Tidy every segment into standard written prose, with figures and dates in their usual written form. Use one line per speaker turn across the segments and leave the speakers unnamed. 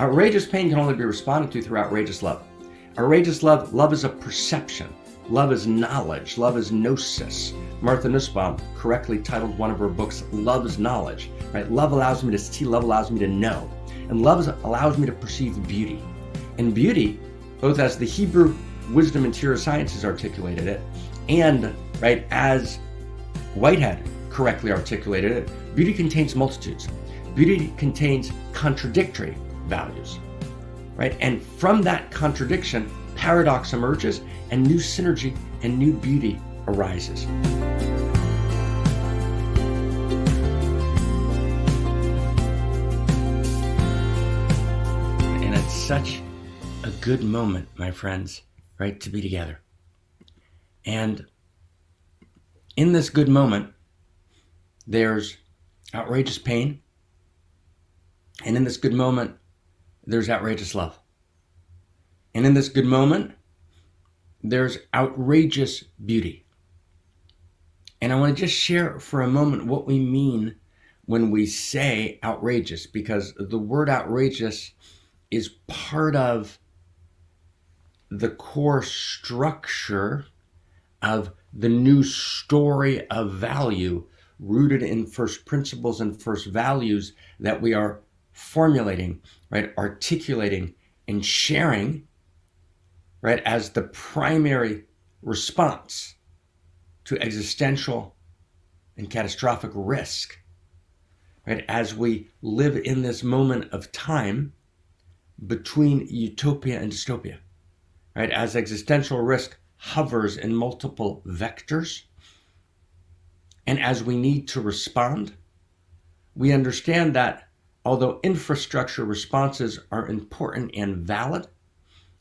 Outrageous pain can only be responded to through outrageous love. Outrageous love, love is a perception. Love is knowledge. Love is gnosis. Martha Nussbaum correctly titled one of her books, Love is Knowledge. Right? Love allows me to see, love allows me to know. And love allows me to perceive beauty. And beauty, both as the Hebrew wisdom and tear sciences articulated it, and right as Whitehead correctly articulated it, beauty contains multitudes. Beauty contains contradictory values, right? And from that contradiction, paradox emerges and new synergy and new beauty arises. And it's such a good moment, my friends, right, to be together. And in this good moment, there's outrageous pain. And in this good moment, there's outrageous love. And in this good moment, there's outrageous beauty. And I want to just share for a moment what we mean when we say outrageous, because the word outrageous is part of the core structure of the new story of value rooted in first principles and first values that we are formulating, right, articulating and sharing, right, as the primary response to existential and catastrophic risk, right, as we live in this moment of time between utopia and dystopia, right, as existential risk hovers in multiple vectors, and as we need to respond, we understand that although infrastructure responses are important and valid,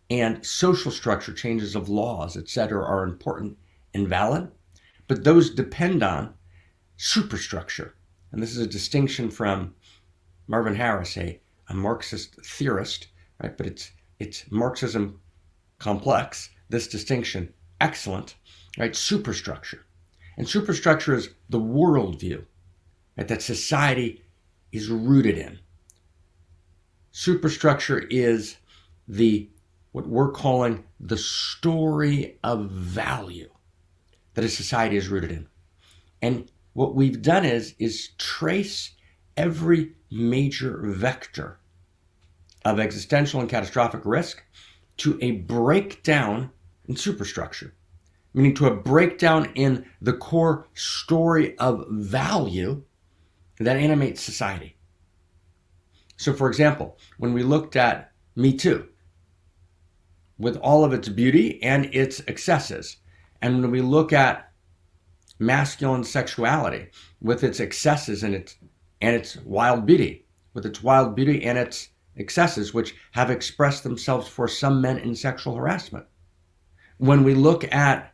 and social structure changes of laws, etc., are important and valid, but those depend on superstructure. And this is a distinction from Marvin Harris, a Marxist theorist, right? But it's Marxism complex, this distinction, excellent, right? Superstructure. And superstructure is the worldview, right, that society is rooted in. Superstructure is what we're calling the story of value that a society is rooted in. And what we've done is trace every major vector of existential and catastrophic risk to a breakdown in superstructure, meaning to a breakdown in the core story of value that animates society. So for example, when we looked at Me Too, with all of its beauty and its excesses, and when we look at masculine sexuality with its excesses and its wild beauty, with its wild beauty and its excesses, which have expressed themselves for some men in sexual harassment. When we look at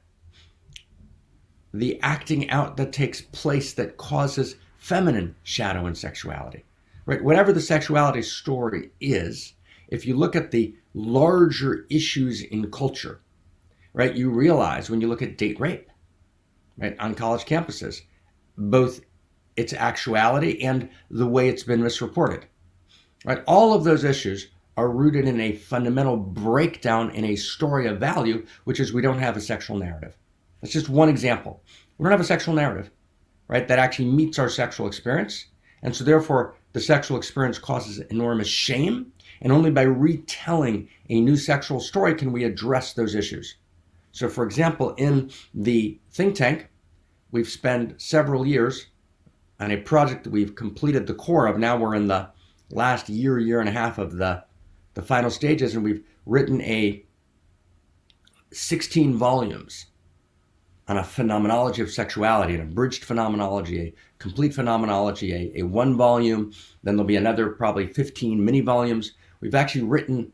the acting out that takes place that causes feminine shadow and sexuality, right? Whatever the sexuality story is, if you look at the larger issues in culture, right, you realize when you look at date rape, right, on college campuses, both its actuality and the way it's been misreported, right? All of those issues are rooted in a fundamental breakdown in a story of value, which is we don't have a sexual narrative. That's just one example. We don't have a sexual narrative, right, that actually meets our sexual experience. And so therefore, the sexual experience causes enormous shame. And only by retelling a new sexual story can we address those issues. So for example, in the think tank, we've spent several years on a project that we've completed the core of. Now we're in the last year and a half of the final stages, and we've written 16 volumes on a phenomenology of sexuality, an abridged phenomenology, a complete phenomenology, a one volume, then there'll be another probably 15 mini volumes. We've actually written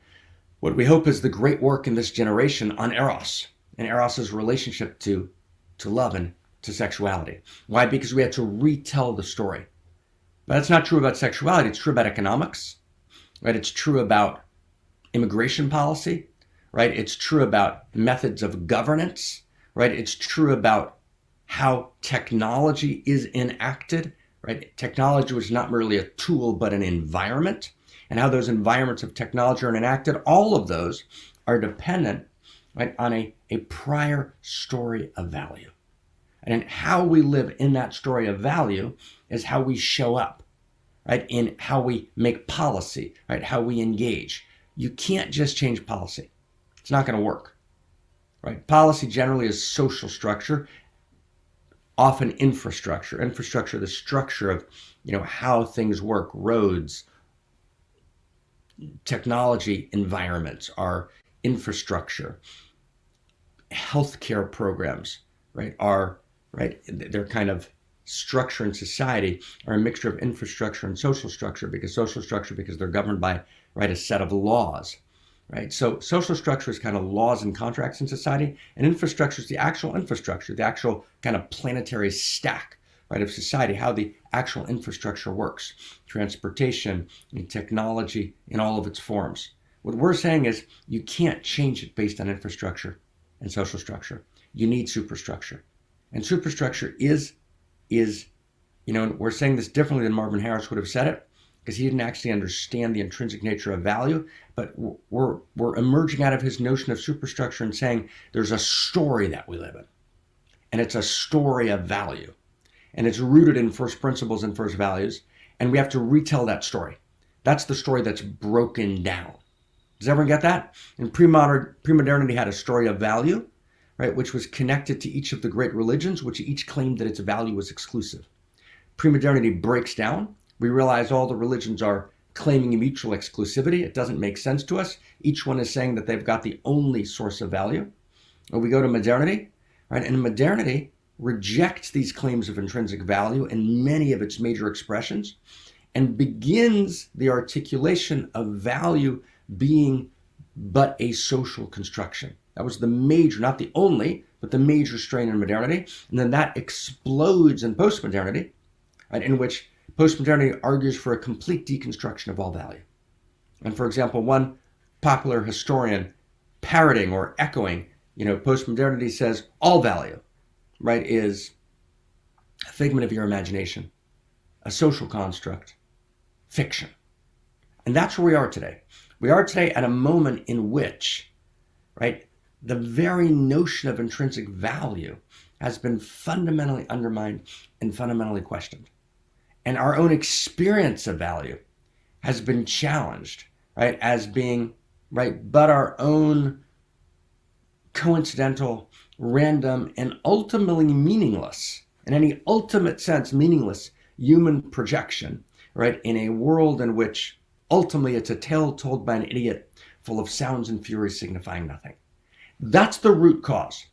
what we hope is the great work in this generation on Eros and Eros's relationship to love and to sexuality. Why? Because we had to retell the story. But that's not true about sexuality. It's true about economics, right? It's true about immigration policy, right? It's true about methods of governance, right? It's true about how technology is enacted right? Technology was not merely a tool, but an environment, and how those environments of technology are enacted. All of those are dependent, right, on a prior story of value. And how we live in that story of value is how we show up, right, in how we make policy, right, how we engage. You can't just change policy. It's not going to work, right? Policy generally is social structure, often infrastructure. Infrastructure, the structure of, how things work, roads, technology environments, our infrastructure, healthcare programs, right, their kind of structure in society are a mixture of infrastructure and social structure, because they're governed by, right, a set of laws, right? So social structure is kind of laws and contracts in society, and infrastructure is the actual infrastructure, the actual kind of planetary stack, right, of society, how the actual infrastructure works, transportation and technology in all of its forms. What we're saying is you can't change it based on infrastructure and social structure. You need superstructure. And superstructure is, we're saying this differently than Marvin Harris would have said it, because he didn't actually understand the intrinsic nature of value, but we're emerging out of his notion of superstructure and saying there's a story that we live in, and it's a story of value, and it's rooted in first principles and first values, and we have to retell that story. That's the story that's broken down. Does everyone get that? And pre-modernity had a story of value, right, which was connected to each of the great religions, which each claimed that its value was exclusive. Pre-modernity breaks down. We realize all the religions are claiming a mutual exclusivity. It doesn't make sense to us. Each one is saying that they've got the only source of value. And we go to modernity, right? And modernity rejects these claims of intrinsic value in many of its major expressions and begins the articulation of value being but a social construction. That was the major, not the only, but the major strain in modernity. And then that explodes in postmodernity, right, in which postmodernity argues for a complete deconstruction of all value. And for example, one popular historian parroting or echoing, postmodernity says all value, right, is a figment of your imagination, a social construct, fiction. And that's where we are today. We are today at a moment in which, right, the very notion of intrinsic value has been fundamentally undermined and fundamentally questioned. And our own experience of value has been challenged, right, as being, right, but our own coincidental, random, and ultimately meaningless, in any ultimate sense, meaningless human projection, right, in a world in which ultimately it's a tale told by an idiot full of sounds and furies signifying nothing. That's the root cause.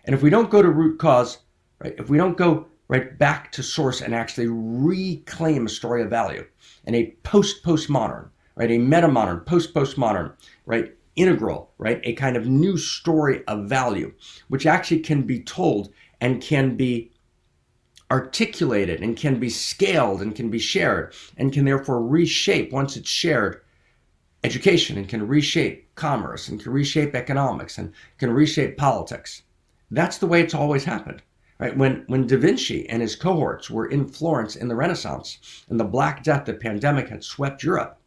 And if we don't go to root cause, right, if we don't go right back to source and actually reclaim a story of value and a post-postmodern, right, a meta-modern, post-postmodern, right, integral, right, a kind of new story of value, which actually can be told and can be articulated and can be scaled and can be shared and can therefore reshape, once it's shared, education, and can reshape commerce and can reshape economics and can reshape politics. That's the way it's always happened, right? When Da Vinci and his cohorts were in Florence in the Renaissance and the Black Death, the pandemic had swept Europe,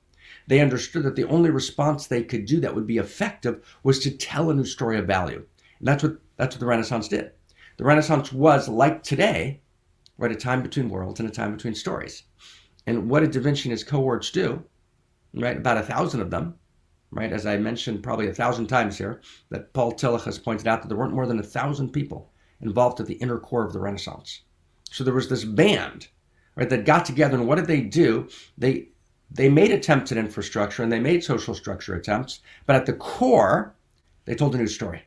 they understood that the only response they could do that would be effective was to tell a new story of value. And that's what the Renaissance did. The Renaissance was, like today, right, a time between worlds and a time between stories. And what did Da Vinci and his cohorts do? Right, about 1,000 of them, right, as I mentioned probably 1,000 times here, that Paul Tillich has pointed out that there weren't more than 1,000 people involved at the inner core of the Renaissance. So there was this band, right, that got together, and what did they do? They made attempts at infrastructure and they made social structure attempts, but at the core, they told a new story.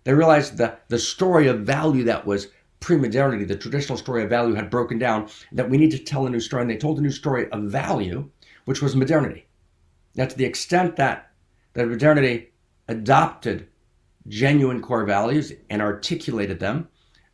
They realized that the story of value that was pre-modernity, the traditional story of value, had broken down, that we need to tell a new story, and they told a new story of value, which was modernity. Now, to the extent that modernity adopted genuine core values and articulated them,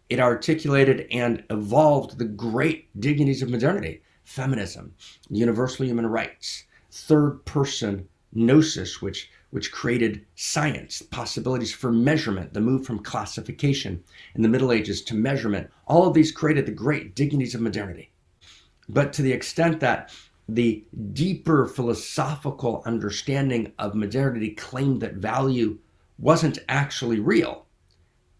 it articulated and evolved the great dignities of modernity: feminism, universal human rights, third-person gnosis, which created science, possibilities for measurement, the move from classification in the Middle Ages to measurement. All of these created the great dignities of modernity. but to the extent that the deeper philosophical understanding of modernity claimed that value wasn't actually real.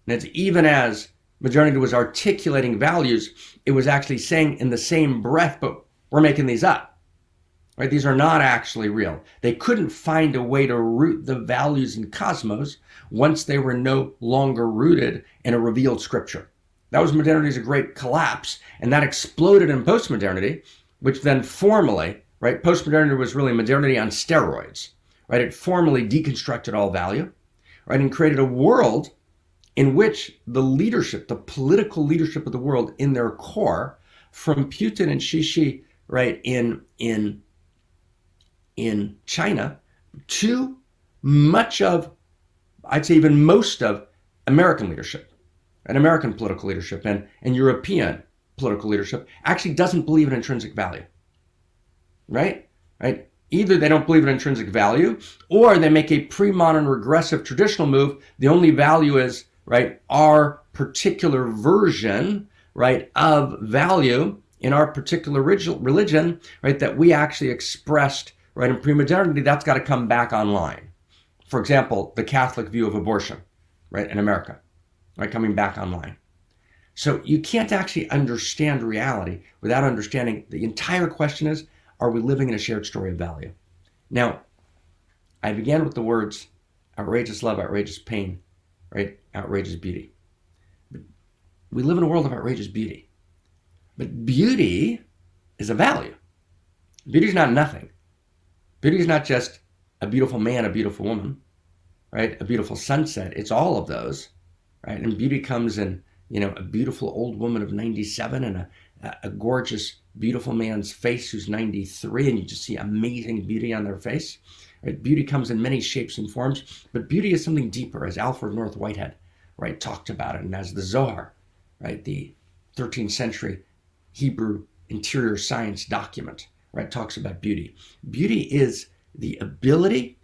And it's even as modernity was articulating values, it was actually saying in the same breath, but we're making these up. Right? These are not actually real. They couldn't find a way to root the values in cosmos once they were no longer rooted in a revealed scripture. That was modernity's great collapse, and that exploded in postmodernity, which then formally, right, postmodernity was really modernity on steroids, right? It formally deconstructed all value, right, and created a world in which the leadership, the political leadership of the world in their core, from Putin and Xi, right, in China, to much of, I'd say even most of American leadership and American political leadership and European political leadership actually doesn't believe in intrinsic value, right? Either they don't believe in intrinsic value, or they make a pre-modern regressive traditional move. The only value is, right, our particular version, right, of value in our particular religion, right, that we actually expressed, right, in pre-modernity. That's got to come back online. For example, the Catholic view of abortion, right, in America, right, coming back online. So you can't actually understand reality without understanding the entire question is, are we living in a shared story of value? Now, I began with the words outrageous love, outrageous pain, right, outrageous beauty. We live in a world of outrageous beauty. But beauty is a value. Beauty is not nothing. Beauty is not just a beautiful man, a beautiful woman, right? A beautiful sunset. It's all of those, right? And beauty comes in, a beautiful old woman of 97 and a gorgeous, beautiful man's face who's 93, and you just see amazing beauty on their face. Right? Beauty comes in many shapes and forms, but beauty is something deeper, as Alfred North Whitehead, right, talked about it, and as the Zohar, right, the 13th century Hebrew interior science document, right, talks about beauty. Beauty is the ability,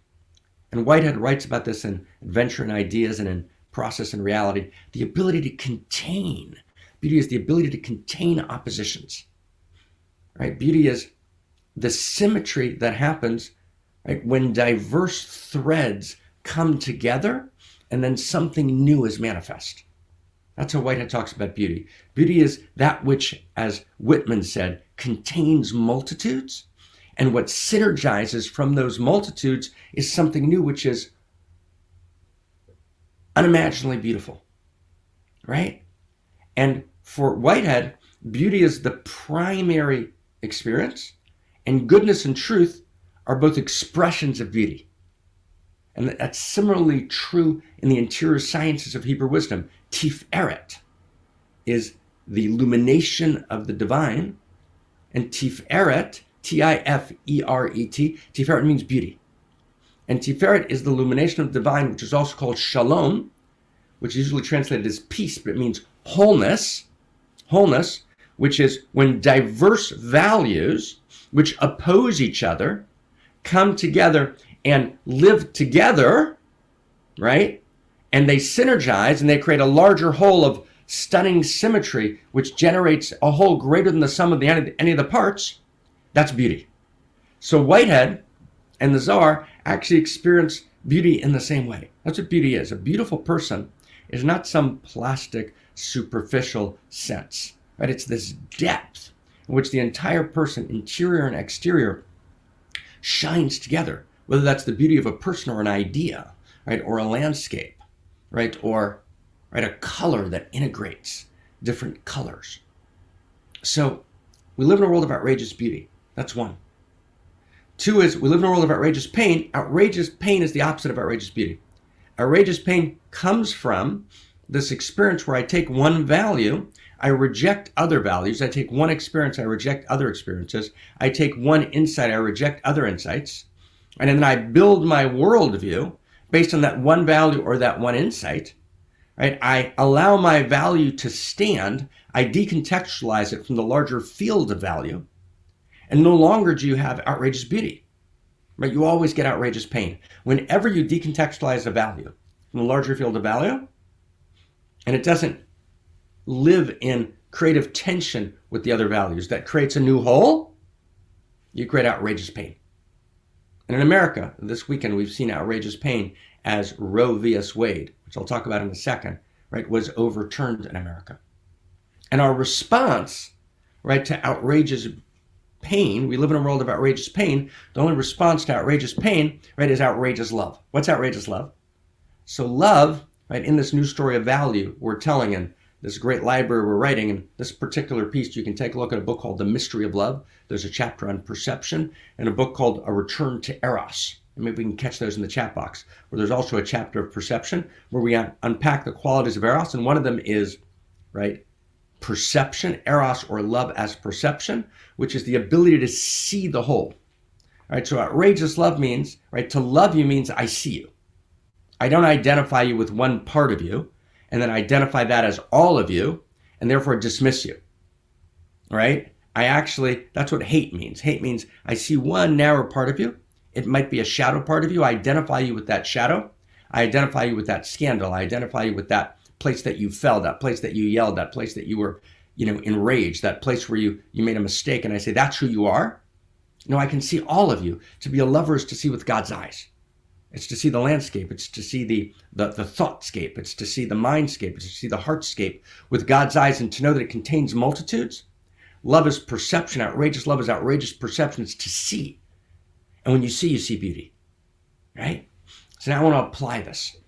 and Whitehead writes about this in Adventure and Ideas and in Process and Reality, the ability to contain. Beauty is the ability to contain oppositions, right? Beauty is the symmetry that happens, right, when diverse threads come together and then something new is manifest. That's how Whitehead talks about beauty. Beauty is that which, as Whitman said, contains multitudes, and what synergizes from those multitudes is something new, which is unimaginably beautiful, right? And for Whitehead, beauty is the primary experience, and goodness and truth are both expressions of beauty. And that's similarly true in the interior sciences of Hebrew wisdom. Tiferet is the illumination of the divine, and Tiferet, Tiferet, Tiferet means beauty. And Tiferet is the illumination of the divine, which is also called Shalom, which is usually translated as peace, but it means wholeness, which is when diverse values which oppose each other come together and live together, right? And they synergize and they create a larger whole of stunning symmetry, which generates a whole greater than the sum of any of the parts. That's beauty. So Whitehead and the Zohar actually experience beauty in the same way. That's what beauty is. A beautiful person is not some plastic, superficial sense, right? It's this depth in which the entire person, interior and exterior, shines together, whether that's the beauty of a person or an idea, right? Or a landscape, right? Or, right, a color that integrates different colors. So we live in a world of outrageous beauty. That's one. Two is we live in a world of outrageous pain. Outrageous pain is the opposite of outrageous beauty. Outrageous pain comes from this experience where I take one value, I reject other values. I take one experience, I reject other experiences. I take one insight, I reject other insights. And then I build my worldview based on that one value or that one insight. Right? I allow my value to stand. I decontextualize it from the larger field of value. And no longer do you have outrageous beauty. Right? You always get outrageous pain. Whenever you decontextualize a value from the larger field of value, and it doesn't live in creative tension with the other values that creates a new whole, you create outrageous pain. And in America, this weekend, we've seen outrageous pain as Roe v. Wade, which I'll talk about in a second, right, was overturned in America. And our response, right, to outrageous pain, we live in a world of outrageous pain. The only response to outrageous pain, right, is outrageous love. What's outrageous love? So love, right, in this new story of value we're telling in this great library we're writing, and this particular piece, you can take a look at a book called The Mystery of Love. There's a chapter on perception, and a book called A Return to Eros. And maybe we can catch those in the chat box, where there's also a chapter of perception where we unpack the qualities of Eros, and one of them is, right, perception, Eros, or love as perception, which is the ability to see the whole. All right, so outrageous love means, right, to love you means I see you. I don't identify you with one part of you and then identify that as all of you and therefore dismiss you, right? That's what hate means. Hate means I see one narrow part of you. It might be a shadow part of you. I identify you with that shadow. I identify you with that scandal. I identify you with that place that you fell, that place that you yelled, that place that you were, enraged, that place where you made a mistake. And I say, that's who you are. No, I can see all of you. To be a lover is to see with God's eyes. It's to see the landscape. It's to see the thoughtscape. It's to see the mindscape. It's to see the heartscape with God's eyes and to know that it contains multitudes. Love is perception. Outrageous love is outrageous perception. It's to see. And when you see beauty, right? So now I want to apply this,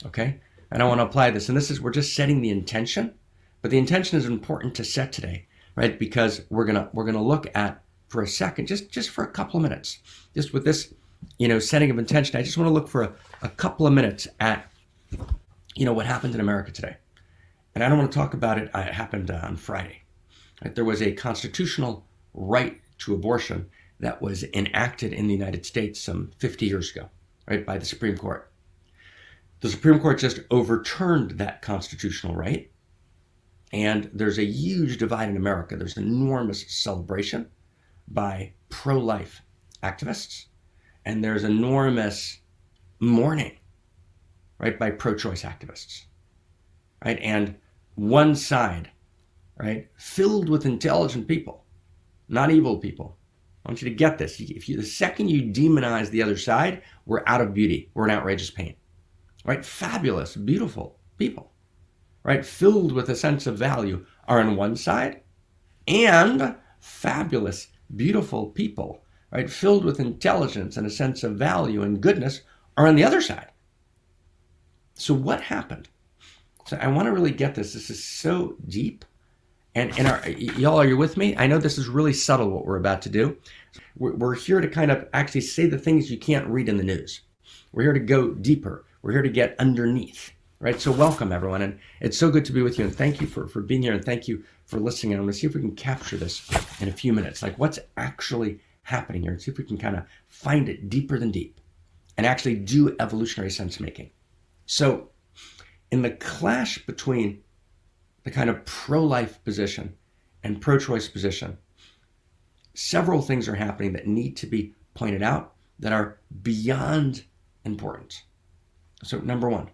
okay? And I want to apply this. And we're just setting the intention, but the intention is important to set today, right? Because we're gonna look at, for a second, just for a couple of minutes, just with this, setting of intention, I just want to look for a couple of minutes at, what happened in America today. And I don't want to talk about it. It happened on Friday. Right? There was a constitutional right to abortion that was enacted in the United States some 50 years ago, right, by the Supreme Court. The Supreme Court just overturned that constitutional right. And there's a huge divide in America. There's enormous celebration by pro-life activists. And there's enormous mourning, right, by pro-choice activists, right? And one side, right, filled with intelligent people, not evil people. I want you to get this. The second you demonize the other side, we're out of beauty. We're in outrageous pain, right? Fabulous, beautiful people, right, filled with a sense of value are on one side, and fabulous, beautiful people, right, filled with intelligence and a sense of value and goodness are on the other side. So what happened? So I want to really get this. This is so deep. And y'all, are you with me? I know this is really subtle what we're about to do. We're here to kind of actually say the things you can't read in the news. We're here to go deeper. We're here to get underneath, right? So welcome, everyone. And it's so good to be with you. And thank you for being here. And thank you for listening. And I'm going to see if we can capture this in a few minutes. Like what's actually happening here, and see if we can kind of find it deeper than deep and actually do evolutionary sense making. So in the clash between the kind of pro-life position and pro-choice position, several things are happening that need to be pointed out that are beyond important. So number one,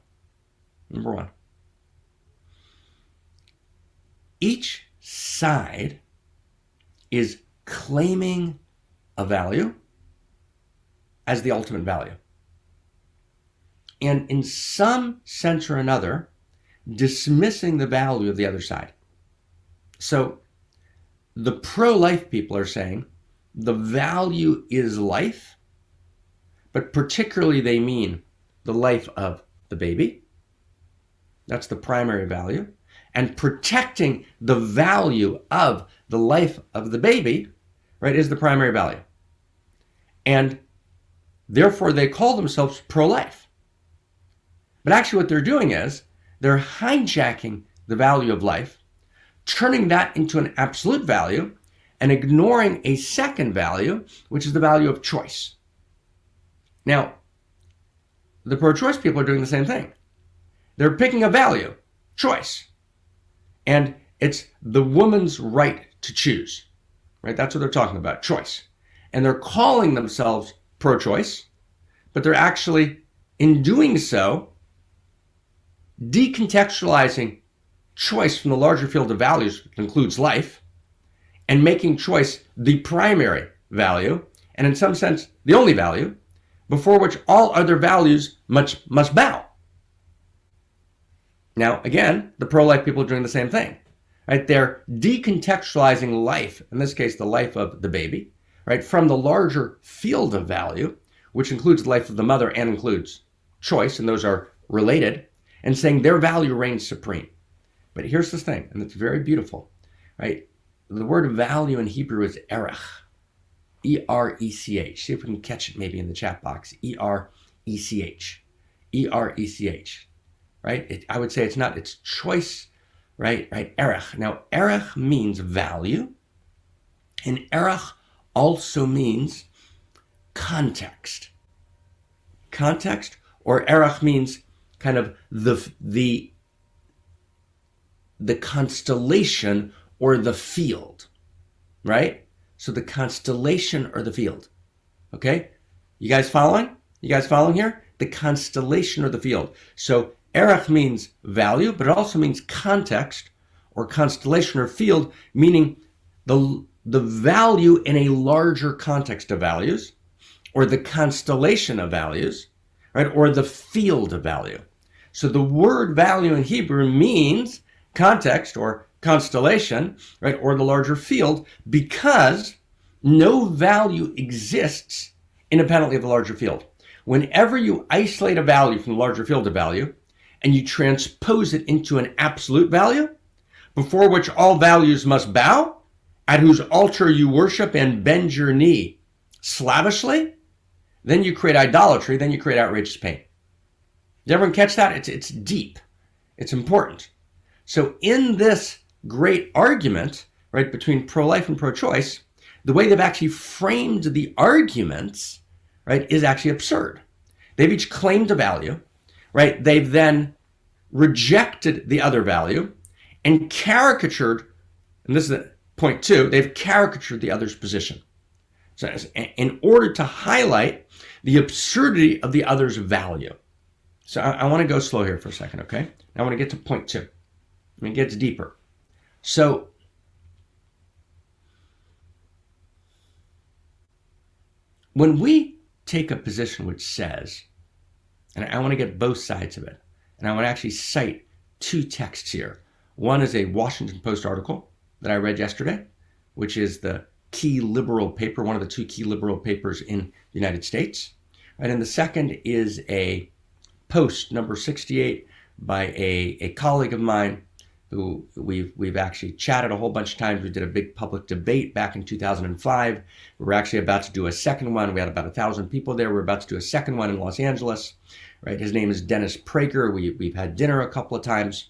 each side is claiming a value as the ultimate value. And in some sense or another, dismissing the value of the other side. So the pro-life people are saying the value is life, but particularly they mean the life of the baby. That's the primary value. And protecting the value of the life of the baby, right, is the primary value. And therefore they call themselves pro-life. But actually what they're doing is they're hijacking the value of life, turning that into an absolute value, and ignoring a second value, which is the value of choice. Now, the pro-choice people are doing the same thing. They're picking a value, choice. And it's the woman's right to choose, right? That's what they're talking about, choice. And they're calling themselves pro-choice, but they're actually, in doing so, decontextualizing choice from the larger field of values that includes life, and making choice the primary value, and in some sense, the only value, before which all other values must bow. Now, again, the pro-life people are doing the same thing, right? They're decontextualizing life, in this case, the life of the baby, right, from the larger field of value, which includes the life of the mother and includes choice, and those are related, and saying their value reigns supreme. But here's the thing, and it's very beautiful, right? The word value in Hebrew is erech, E-R-E-C-H. See if we can catch it maybe in the chat box. E-R-E-C-H. E-R-E-C-H. Right? I would say it's choice, right? Erech. Now, erech means value, and erech also means context. Context, or erech means kind of the constellation or the field, right? So the constellation or the field, okay? You guys following? You guys following here? The constellation or the field. So erech means value, but it also means context or constellation or field, meaning the value in a larger context of values, or the constellation of values, right? Or the field of value. So the word value in Hebrew means context or constellation, right? Or the larger field, because no value exists independently of the larger field. Whenever you isolate a value from the larger field of value and you transpose it into an absolute value, before which all values must bow, at whose altar you worship and bend your knee slavishly, then you create idolatry, then you create outrageous pain. Did everyone catch that? It's deep. It's important. So in this great argument, right, between pro-life and pro-choice, the way they've actually framed the arguments, right, is actually absurd. They've each claimed a value, right? They've then rejected the other value and caricatured, and this is point two, they've caricatured the other's position. So in order to highlight the absurdity of the other's value. So I want to go slow here for a second, okay? I want to get to point two. I mean, it gets deeper. So when we take a position which says, and I want to get both sides of it, and I want to actually cite two texts here. One is a Washington Post article that I read yesterday, which is the key liberal paper, one of the two key liberal papers in the United States. Right? And the second is a post number 68 by a colleague of mine who we've actually chatted a whole bunch of times. We did a big public debate back in 2005. We're actually about to do a second one. We had about 1,000 people there. We're about to do a second one in Los Angeles. Right? His name is Dennis Prager. We've had dinner a couple of times.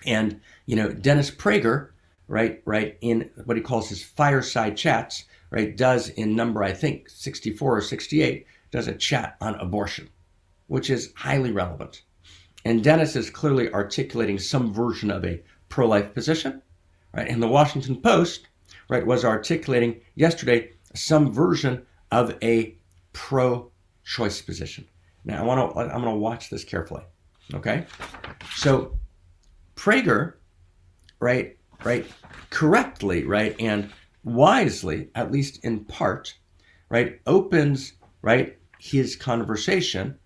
And, you know, Dennis Prager, right, in what he calls his fireside chats, right, does in number, I think, 64 or 68, does a chat on abortion, which is highly relevant. And Dennis is clearly articulating some version of a pro-life position, right? And the Washington Post, right, was articulating yesterday some version of a pro-choice position. Now, I'm going to watch this carefully, okay? So Prager, right, correctly, right, and wisely, at least in part, right, opens, right, his conversation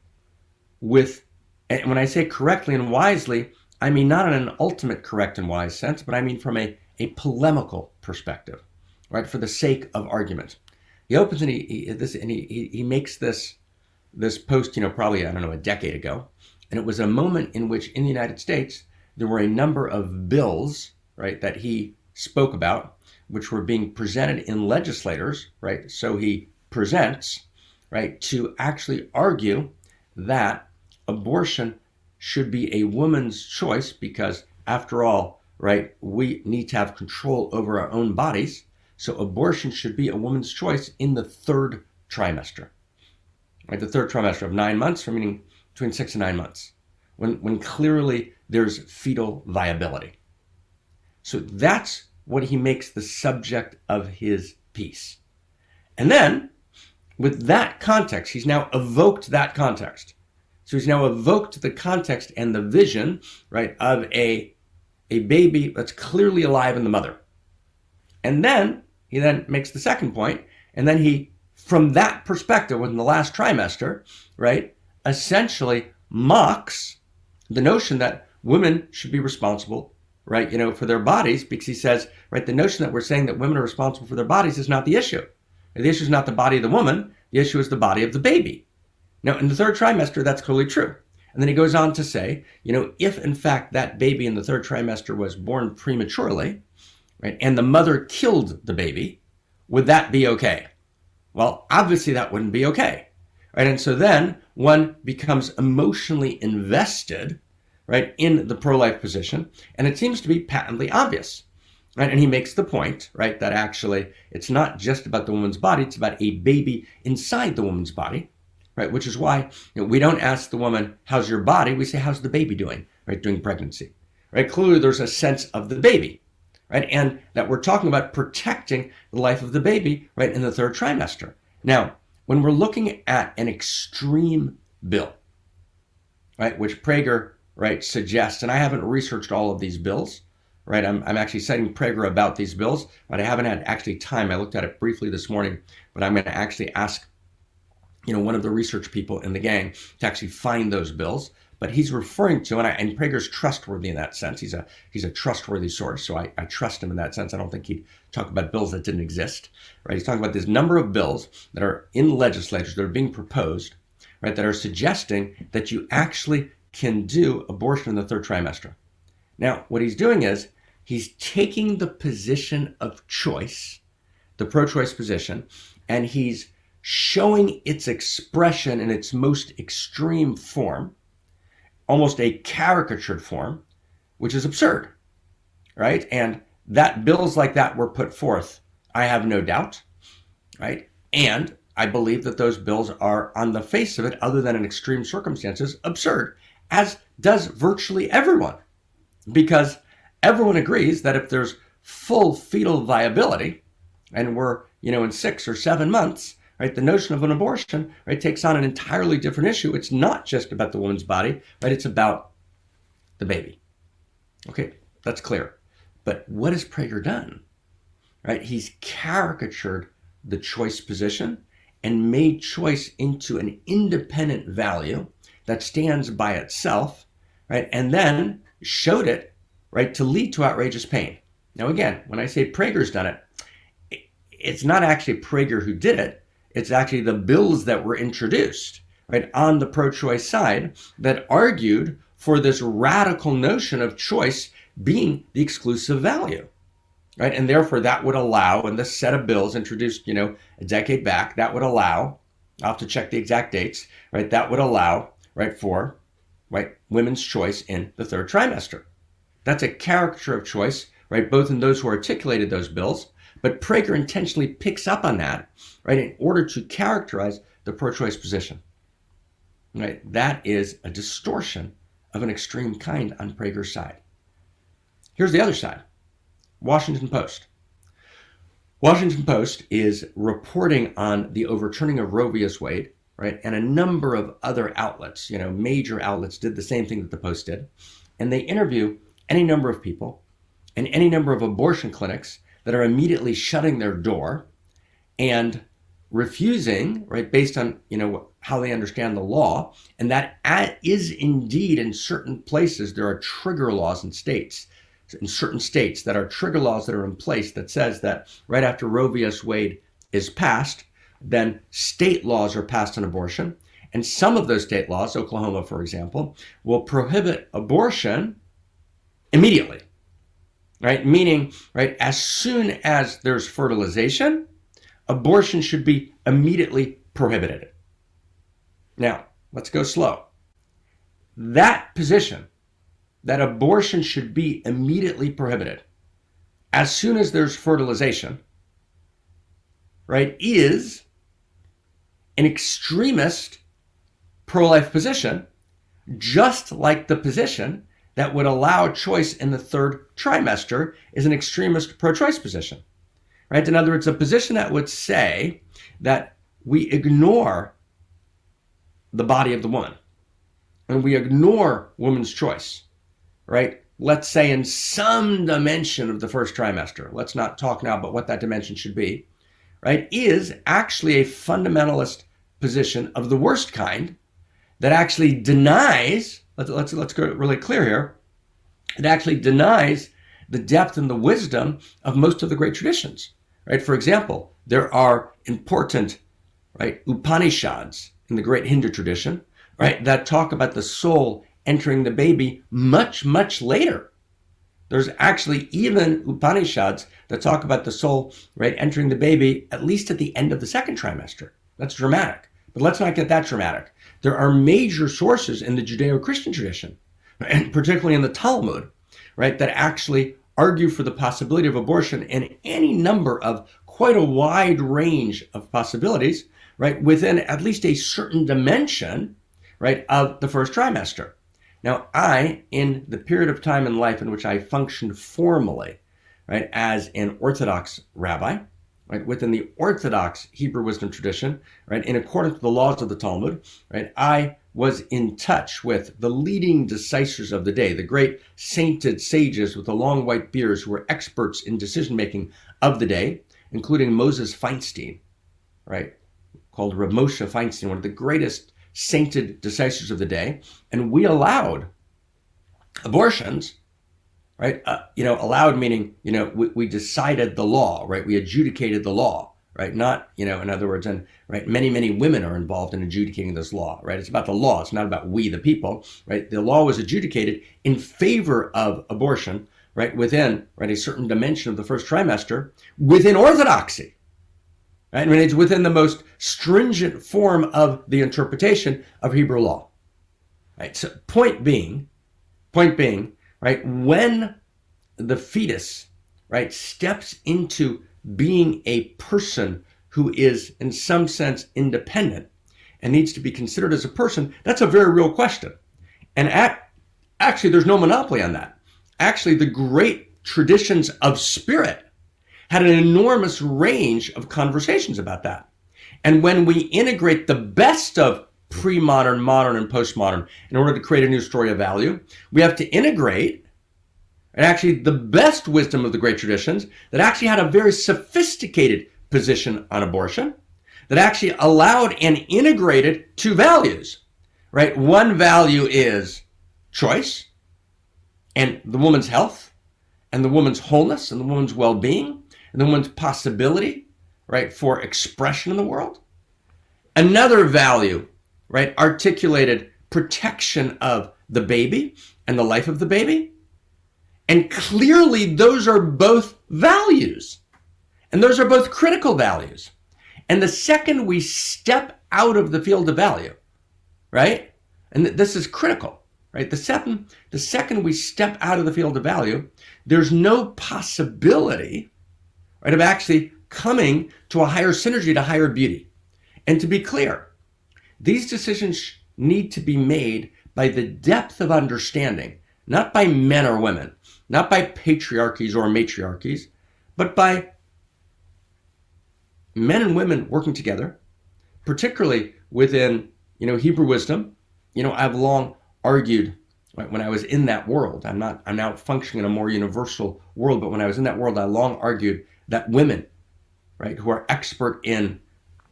with, and when I say correctly and wisely, I mean not in an ultimate correct and wise sense, but I mean from a polemical perspective, right, for the sake of argument. He opens and he makes this post, you know, probably, I don't know, a decade ago, and it was a moment in which in the United States there were a number of bills, right, that he spoke about, which were being presented in legislators, right, so he presents, right, to actually argue that abortion should be a woman's choice because, after all, right, we need to have control over our own bodies. So abortion should be a woman's choice in the third trimester, right? The third trimester of 9 months, meaning between 6 and 9 months, when clearly there's fetal viability. So that's what he makes the subject of his piece. And then, with that context, he's now evoked that context. So he's now evoked the context and the vision, right, of a a baby that's clearly alive in the mother. And then he then makes the second point, and then he, from that perspective, within the last trimester, right, essentially mocks the notion that women should be responsible, right, for their bodies, because he says, right, the notion that we're saying that women are responsible for their bodies is not the issue. The issue is not the body of the woman, the issue is the body of the baby. Now, in the third trimester, that's clearly true. And then he goes on to say, if in fact that baby in the third trimester was born prematurely, right, and the mother killed the baby, would that be okay? Well, obviously that wouldn't be okay, right? And so then one becomes emotionally invested, right, in the pro-life position, and it seems to be patently obvious, right? And he makes the point, right, that actually it's not just about the woman's body, it's about a baby inside the woman's body, right? Which is why we don't ask the woman, how's your body? We say, how's the baby doing, right, during pregnancy, right? Clearly there's a sense of the baby, right? And that we're talking about protecting the life of the baby, right, in the third trimester. Now, when we're looking at an extreme bill, right, which Prager, right, suggests, and I haven't researched all of these bills, right? I'm actually citing Prager about these bills, but I haven't had actually time. I looked at it briefly this morning, but I'm going to actually ask, one of the research people in the gang to actually find those bills. But he's referring to, and Prager's trustworthy in that sense. He's a trustworthy source, so I trust him in that sense. I don't think he'd talk about bills that didn't exist, right? He's talking about this number of bills that are in legislatures that are being proposed, right, that are suggesting that you actually can do abortion in the third trimester. Now, what he's doing is he's taking the position of choice, the pro-choice position, and he's showing its expression in its most extreme form, almost a caricatured form, which is absurd, right? And that bills like that were put forth, I have no doubt, right? And I believe that those bills are, on the face of it, other than in extreme circumstances, absurd, as does virtually everyone, because everyone agrees that if there's full fetal viability, and we're, in 6 or 7 months, right, the notion of an abortion, right, takes on an entirely different issue. It's not just about the woman's body, right? It's about the baby. Okay, that's clear. But what has Prager done? Right, he's caricatured the choice position and made choice into an independent value that stands by itself, right, and then showed it, right, to lead to outrageous pain. Now, again, when I say Prager's done it, it's not actually Prager who did it. It's actually the bills that were introduced, right, on the pro-choice side that argued for this radical notion of choice being the exclusive value, right? And therefore that would allow, and this set of bills introduced, a decade back, that would allow, I'll have to check the exact dates, right, that would allow, right, for, right, women's choice in the third trimester. That's a caricature of choice, right, both in those who articulated those bills, but Prager intentionally picks up on that, right, in order to characterize the pro-choice position, right? That is a distortion of an extreme kind on Prager's side. Here's the other side, Washington Post. Washington Post is reporting on the overturning of Roe v. Wade, right, and a number of other outlets, major outlets did the same thing that the Post did, and they interview any number of people and any number of abortion clinics that are immediately shutting their door and refusing, right, based on, how they understand the law. And that is indeed, in certain places, there are trigger laws in states, in certain states that are trigger laws that are in place that says that right after Roe v. Wade is passed, then state laws are passed on abortion. And some of those state laws, Oklahoma, for example, will prohibit abortion immediately. Right? Meaning, right, as soon as there's fertilization, abortion should be immediately prohibited. Now, let's go slow. That position, that abortion should be immediately prohibited as soon as there's fertilization, right, is an extremist pro-life position, just like the position that would allow choice in the third trimester is an extremist pro-choice position, right? In other words, a position that would say that we ignore the body of the woman and we ignore woman's choice, right? let's say in some dimension of the first trimester, let's not talk now about what that dimension should be, right, is actually a fundamentalist position of the worst kind that actually denies, let's go really clear here, it actually denies the depth and the wisdom of most of the great traditions, right? For example, there are important, right, Upanishads in the great Hindu tradition, right, that talk about the soul entering the baby much, much later. There's actually even Upanishads that talk about the soul, right, entering the baby at least at the end of the second trimester. That's dramatic. But let's not get that dramatic. There are major sources in the Judeo-Christian tradition, and particularly in the Talmud, right, that actually argue for the possibility of abortion in any number of quite a wide range of possibilities, right, within at least a certain dimension, right, of the first trimester. Now, in the period of time in life in which I functioned formally, right, as an Orthodox rabbi, right, within the Orthodox Hebrew wisdom tradition, right, in accordance with the laws of the Talmud, right, I was in touch with the leading decisors of the day, the great sainted sages with the long white beards who were experts in decision-making of the day, including Moses Feinstein, right, called Rav Moshe Feinstein, one of the greatest sainted decisors of the day. And we allowed abortions, right? Allowed meaning, we decided the law, right? We adjudicated the law, right? Not, in other words, and right, many, many women are involved in adjudicating this law, right? It's about the law. It's not about we, the people, right? The law was adjudicated in favor of abortion, right? Within, right, a certain dimension of the first trimester within orthodoxy, right? I mean, it's within the most stringent form of the interpretation of Hebrew law, right? So point being, right, when the fetus, right, steps into being a person who is in some sense independent and needs to be considered as a person, that's a very real question. And actually, there's no monopoly on that. Actually, the great traditions of spirit had an enormous range of conversations about that. And when we integrate the best of pre-modern, modern, and postmodern in order to create a new story of value, we have to integrate and actually the best wisdom of the great traditions that actually had a very sophisticated position on abortion, that actually allowed and integrated two values, right? One value is choice and the woman's health and the woman's wholeness and the woman's well-being and the woman's possibility, right, for expression in the world. Another value, right, articulated protection of the baby and the life of the baby. And clearly those are both values. And those are both critical values. And the second we step out of the field of value, right, and this is critical, right, the second we step out of the field of value, there's no possibility, right, of actually coming to a higher synergy, to higher beauty. And to be clear, these decisions need to be made by the depth of understanding, not by men or women, not by patriarchies or matriarchies, but by men and women working together, particularly within, Hebrew wisdom. I've long argued, right, when I was in that world, I'm now functioning in a more universal world, but when I was in that world, I long argued that women, right, who are expert in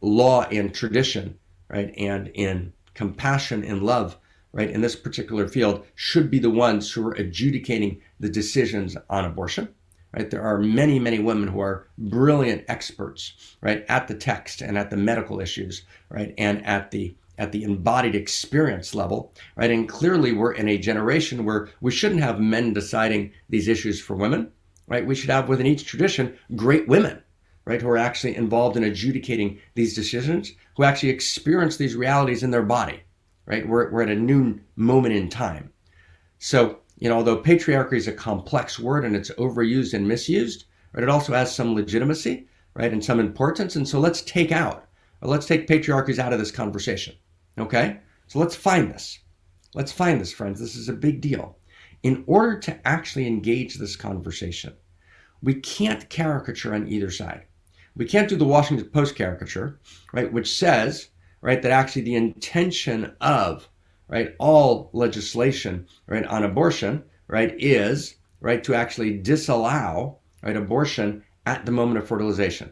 law and tradition, right, and in compassion and love, right, in this particular field, should be the ones who are adjudicating the decisions on abortion, right? There are many, many women who are brilliant experts, right, at the text and at the medical issues, right, and at the embodied experience level, right? And clearly we're in a generation where we shouldn't have men deciding these issues for women, right? We should have within each tradition great women, right, who are actually involved in adjudicating these decisions, who actually experience these realities in their body, right? We're at a new moment in time. So, although patriarchy is a complex word and it's overused and misused, right, it also has some legitimacy, right, and some importance. And so let's take patriarchies out of this conversation, okay? So let's find this. Let's find this, friends. This is a big deal. In order to actually engage this conversation, we can't caricature on either side. We can't do the Washington Post caricature, right, which says, right, that actually the intention of, right, all legislation, right, on abortion, right, is, right, to actually disallow, right, abortion at the moment of fertilization.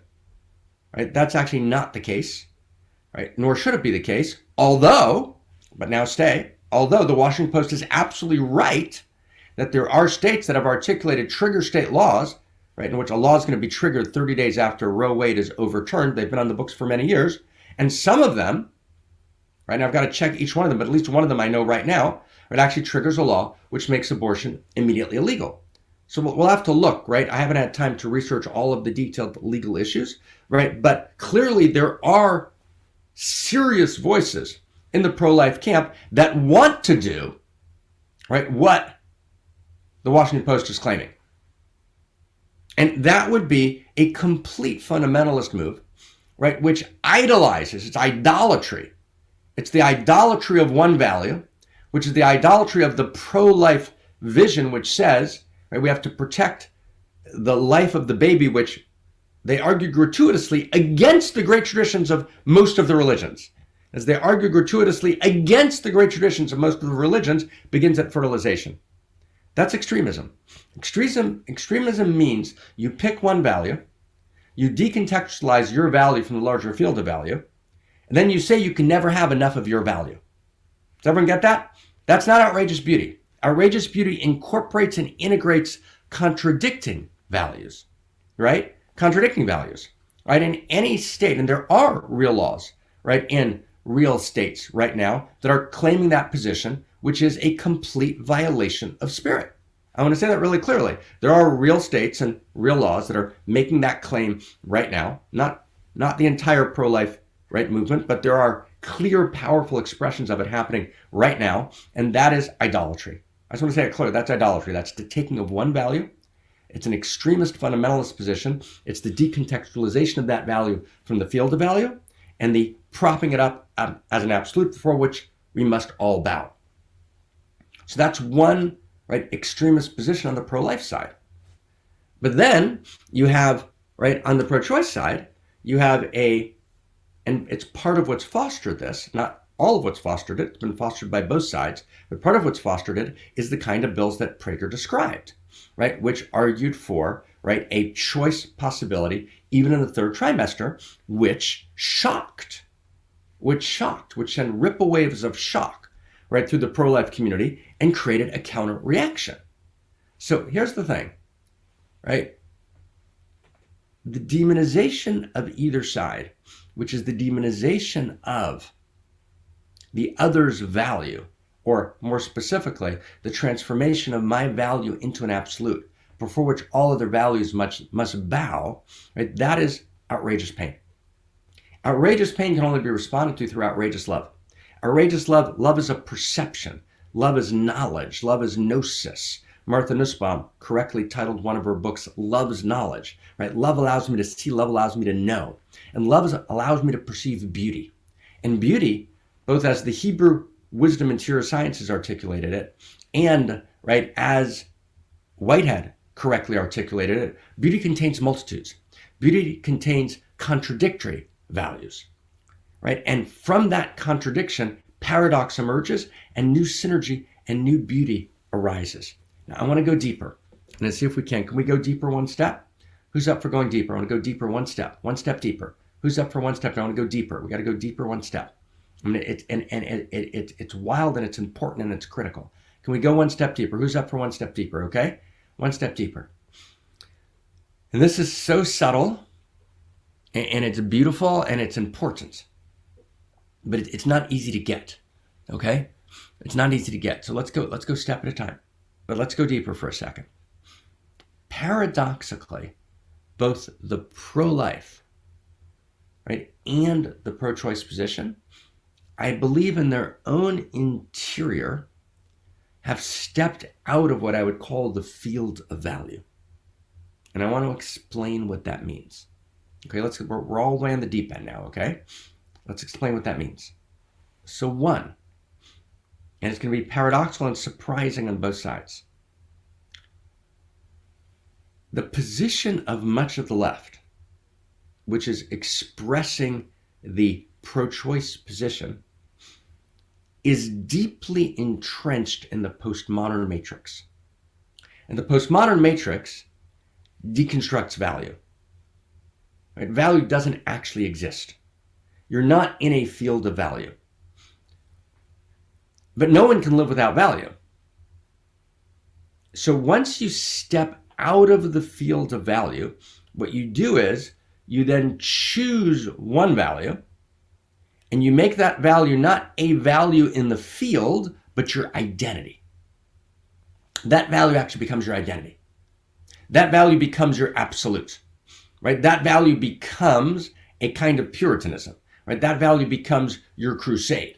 Right? That's actually not the case, right? Nor should it be the case, although, but now stay, although the Washington Post is absolutely right that there are states that have articulated trigger state laws, right, in which a law is going to be triggered 30 days after Roe Wade is overturned. They've been on the books for many years. And some of them, right, now I've got to check each one of them, but at least one of them I know right now, it actually triggers a law which makes abortion immediately illegal. So we'll have to look, right? I haven't had time to research all of the detailed legal issues, right? But clearly there are serious voices in the pro-life camp that want to do, right, what the Washington Post is claiming. And that would be a complete fundamentalist move, right, which idolizes, it's idolatry. It's the idolatry of one value, which is the idolatry of the pro-life vision, which says, right, we have to protect the life of the baby, which they argue gratuitously against the great traditions of most of the religions. As they argue gratuitously against the great traditions of most of the religions, begins at fertilization. That's extremism. Extremism means you pick one value, you decontextualize your value from the larger field of value, and then you say you can never have enough of your value. Does everyone get that? That's not outrageous beauty. Outrageous beauty incorporates and integrates contradicting values, right? Contradicting values, right? In any state, and there are real laws, right, in real states right now that are claiming that position, which is a complete violation of spirit. I want to say that really clearly. There are real states and real laws that are making that claim right now, not the entire pro-life, right, movement, but there are clear, powerful expressions of it happening right now, and that is idolatry. I just want to say it clearly, that's idolatry. That's the taking of one value. It's an extremist fundamentalist position. It's the decontextualization of that value from the field of value and the propping it up as an absolute before which we must all bow. So that's one, right, extremist position on the pro-life side. But then you have, right, on the pro-choice side, you have and it's part of what's fostered this, not all of what's fostered it, it's been fostered by both sides, but part of what's fostered it is the kind of bills that Prager described, right, which argued for, right, a choice possibility even in the third trimester, which sent ripple waves of shock, right, through the pro-life community and created a counter reaction. So here's the thing, right? The demonization of either side, which is the demonization of the other's value, or more specifically, the transformation of my value into an absolute, before which all other values must bow, right? That is outrageous pain. Outrageous pain can only be responded to through outrageous love. Outrageous love is a perception. Love is knowledge. Love is gnosis. Martha Nussbaum correctly titled one of her books, Love's Knowledge, right? Love allows me to see, love allows me to know. And love allows me to perceive beauty. And beauty, both as the Hebrew wisdom interior sciences articulated it, and, right, as Whitehead correctly articulated it, beauty contains multitudes. Beauty contains contradictory values, right? And from that contradiction, paradox emerges and new synergy and new beauty arises. Now, I want to go deeper. And let's see if we can. Can we go deeper one step? Who's up for going deeper? I want to go deeper one step deeper. Who's up for one step? I want to go deeper. We got to go deeper one step. I mean, it's wild and it's important and it's critical. Can we go one step deeper? Who's up for one step deeper? Okay, one step deeper. And this is so subtle, and it's beautiful and it's important, but it's not easy to get. Okay, it's not easy to get. So let's go step at a time. But let's go deeper for a second. Paradoxically, both the pro-life, right, and the pro-choice position, I believe in their own interior, have stepped out of what I would call the field of value. And I want to explain what that means. Okay, we're all the way on the deep end now, okay? Let's explain what that means. So one, and it's going to be paradoxical and surprising on both sides. The position of much of the left, which is expressing the pro-choice position, is deeply entrenched in the postmodern matrix. And the postmodern matrix deconstructs value. Right? Value doesn't actually exist. You're not in a field of value. But no one can live without value. So once you step out of the field of value, what you do is you then choose one value, and you make that value not a value in the field, but your identity. That value actually becomes your identity. That value becomes your absolute, right? That value becomes a kind of Puritanism, right? That value becomes your crusade.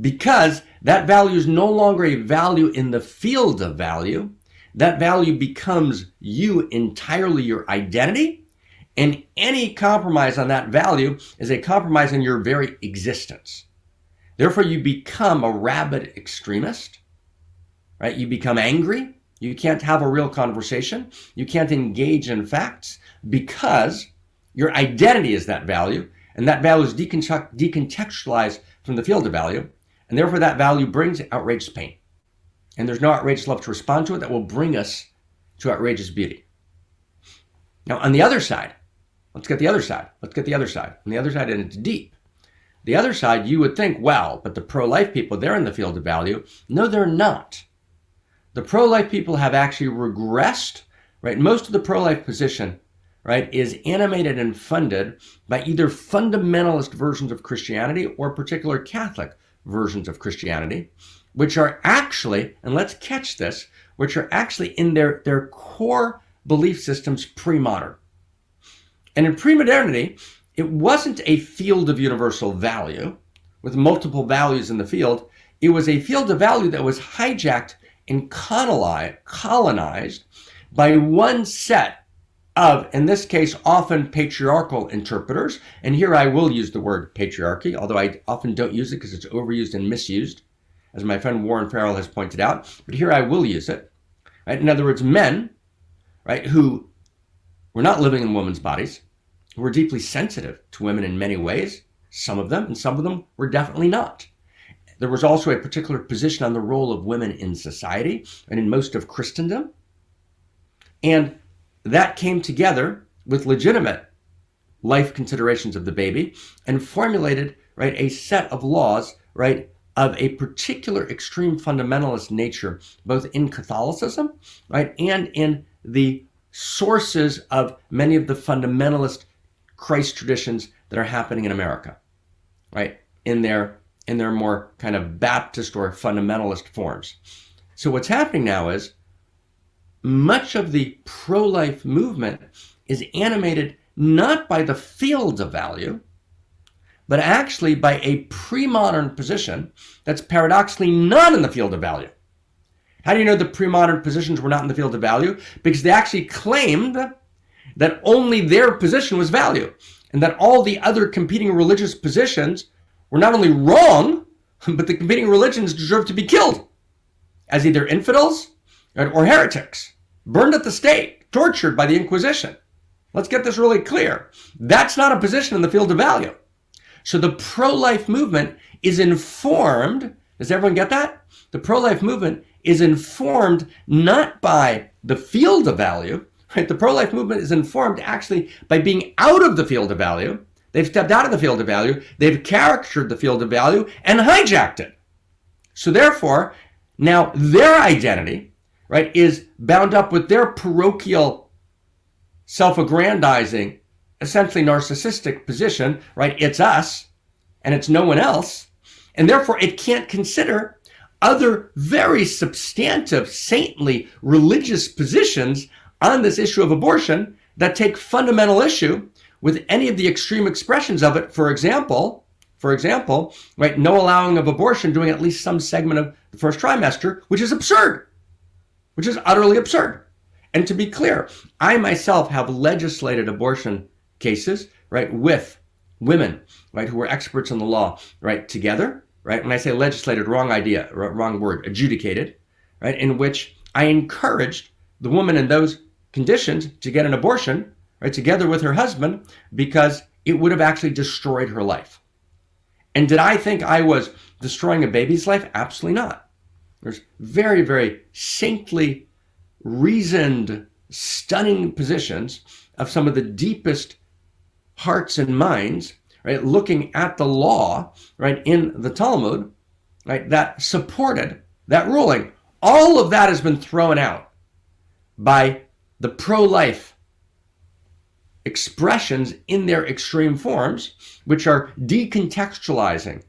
Because that value is no longer a value in the field of value, that value becomes you entirely, your identity, and any compromise on that value is a compromise in your very existence. Therefore, you become a rabid extremist, right? You become angry. You can't have a real conversation. You can't engage in facts because your identity is that value, and that value is decontextualized from the field of value. And therefore, that value brings outrageous pain. And there's no outrageous love to respond to it that will bring us to outrageous beauty. Now, on the other side, let's get the other side. Let's get the other side. On the other side, and it's deep. The other side, you would think, well, but the pro-life people, they're in the field of value. No, they're not. The pro-life people have actually regressed, right? Most of the pro-life position, right, is animated and funded by either fundamentalist versions of Christianity or particular Catholic versions of Christianity, which are actually, and let's catch this, which are actually in their core belief systems pre-modern. And in pre-modernity, it wasn't a field of universal value with multiple values in the field. It was a field of value that was hijacked and colonized by one set of, in this case, often patriarchal interpreters. And here I will use the word patriarchy, although I often don't use it because it's overused and misused, as my friend Warren Farrell has pointed out. But here I will use it. Right? In other words, men, right, who were not living in women's bodies, who were deeply sensitive to women in many ways, some of them, and some of them were definitely not. There was also a particular position on the role of women in society and in most of Christendom. And that came together with legitimate life considerations of the baby and formulated, right, a set of laws, right, of a particular extreme fundamentalist nature, both in Catholicism, right, and in the sources of many of the fundamentalist Christ traditions that are happening in America, right, in their more kind of Baptist or fundamentalist forms. So what's happening now is much of the pro-life movement is animated not by the field of value, but actually by a pre-modern position that's paradoxically not in the field of value. How do you know the pre-modern positions were not in the field of value? Because they actually claimed that only their position was value, and that all the other competing religious positions were not only wrong, but the competing religions deserved to be killed as either infidels or heretics, burned at the stake, tortured by the Inquisition. Let's get this really clear. That's not a position in the field of value. So the pro-life movement is informed, does everyone get that? The pro-life movement is informed not by the field of value, right? The pro-life movement is informed actually by being out of the field of value. They've stepped out of the field of value, they've caricatured the field of value and hijacked it. So therefore, now their identity, right, is bound up with their parochial, self-aggrandizing, essentially narcissistic position, right? It's us and it's no one else. And therefore it can't consider other very substantive, saintly, religious positions on this issue of abortion that take fundamental issue with any of the extreme expressions of it. For example, right, no allowing of abortion during at least some segment of the first trimester, which is absurd, which is utterly absurd. And to be clear, I myself have legislated abortion cases, right, with women, right, who were experts in the law, right, together, right? When I say legislated, wrong idea, wrong word, adjudicated, right, in which I encouraged the woman in those conditions to get an abortion, right, together with her husband, because it would have actually destroyed her life. And did I think I was destroying a baby's life? Absolutely not. There's very, very saintly reasoned, stunning positions of some of the deepest hearts and minds, right, looking at the law, right, in the Talmud, right, that supported that ruling. All of that has been thrown out by the pro-life expressions in their extreme forms, which are decontextualizing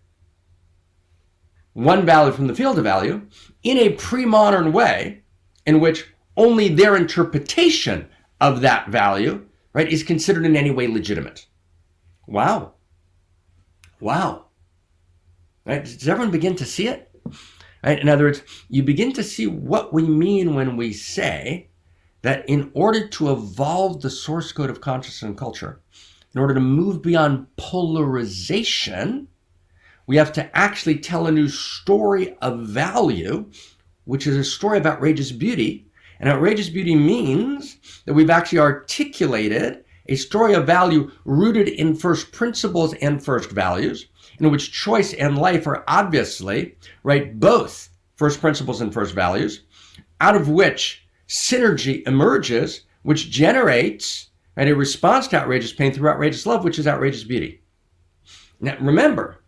one value from the field of value in a pre-modern way in which only their interpretation of that value, right, is considered in any way legitimate. Wow. Wow. Right? Does everyone begin to see it? Right? In other words, you begin to see what we mean when we say that in order to evolve the source code of consciousness and culture, in order to move beyond polarization, we have to actually tell a new story of value, which is a story of outrageous beauty. And outrageous beauty means that we've actually articulated a story of value rooted in first principles and first values, in which choice and life are obviously, right, both first principles and first values, out of which synergy emerges, which generates, right, a response to outrageous pain through outrageous love, which is outrageous beauty. Now, remember,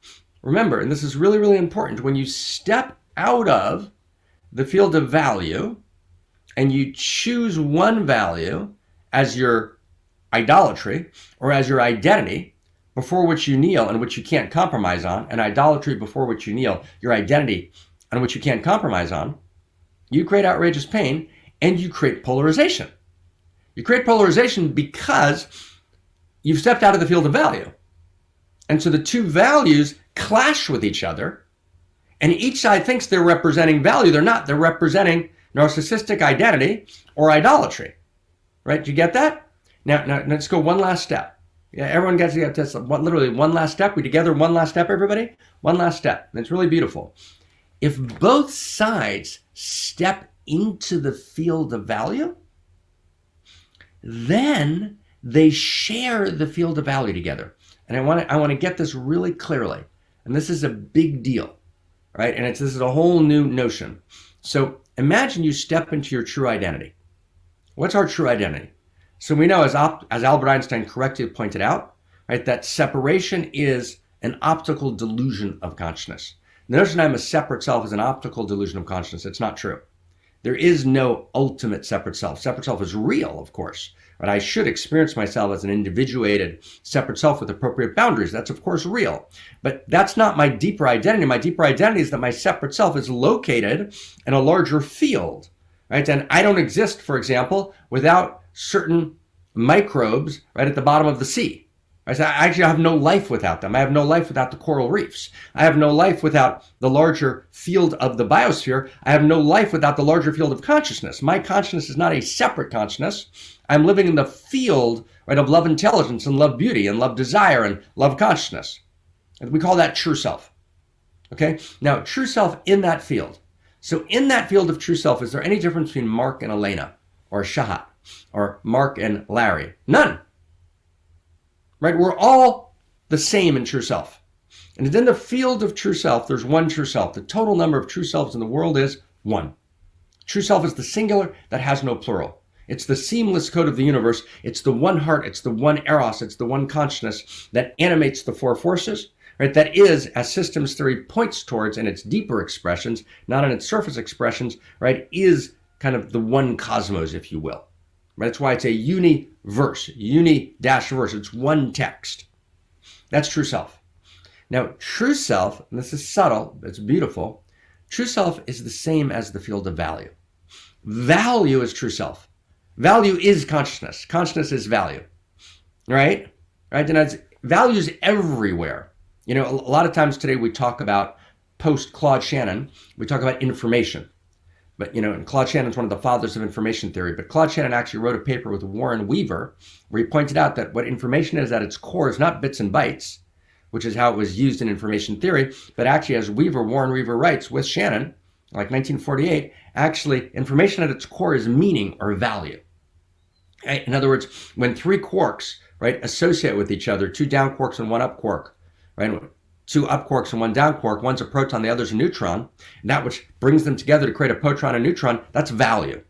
and this is really, really important, when you step out of the field of value and you choose one value as your idolatry or as your identity before which you kneel and which you can't compromise on, and idolatry before which you kneel, your identity on which you can't compromise on, you create outrageous pain and you create polarization. You create polarization because you've stepped out of the field of value. And so the two values clash with each other, and each side thinks they're representing value. They're not. They're representing narcissistic identity or idolatry. Right? Do you get that? Now let's go one last step. Yeah, everyone gets to get this. Literally one last step. We together, one last step, everybody? One last step. And it's really beautiful. If both sides step into the field of value, then they share the field of value together. And I want to get this really clearly. And this is a big deal, right? And this is a whole new notion. So imagine you step into your true identity. What's our true identity? So we know, as Albert Einstein correctly pointed out, right, that separation is an optical delusion of consciousness. The notion I'm a separate self is an optical delusion of consciousness. It's not true. There is no ultimate separate self. Separate self is real, of course, but I should experience myself as an individuated separate self with appropriate boundaries. That's, of course, real. But that's not my deeper identity. My deeper identity is that my separate self is located in a larger field, right? And I don't exist, for example, without certain microbes right at the bottom of the sea. I actually have no life without them. I have no life without the coral reefs. I have no life without the larger field of the biosphere. I have no life without the larger field of consciousness. My consciousness is not a separate consciousness. I'm living in the field, right, of love intelligence and love beauty and love desire and love consciousness. And we call that true self. Okay? Now, true self in that field. So in that field of true self, is there any difference between Mark and Elena or Shahat or Mark and Larry? None. Right? We're all the same in true self. And within the field of true self, there's one true self. The total number of true selves in the world is one. True self is the singular that has no plural. It's the seamless code of the universe. It's the one heart. It's the one Eros. It's the one consciousness that animates the four forces, right? That is, as systems theory points towards in its deeper expressions, not in its surface expressions, right, is kind of the one cosmos, if you will. Right? That's why it's a universe, uni-verse. It's one text. That's true self. Now, true self, and this is subtle, it's beautiful, true self is the same as the field of value. Value is true self. Value is consciousness. Consciousness is value. Right? Right? And it's values everywhere. You know, a lot of times today we talk about, post Claude Shannon, we talk about information. But, you know, and Claude Shannon's one of the fathers of information theory. But Claude Shannon actually wrote a paper with Warren Weaver where he pointed out that what information is at its core is not bits and bytes, which is how it was used in information theory. But actually, as Warren Weaver writes with Shannon, like 1948, actually information at its core is meaning or value. Right? In other words, when three quarks, right, associate with each other, two down quarks and one up quark, right? Two up quarks and one down quark, one's a proton, the other's a neutron, and that which brings them together to create a proton and neutron, that's value.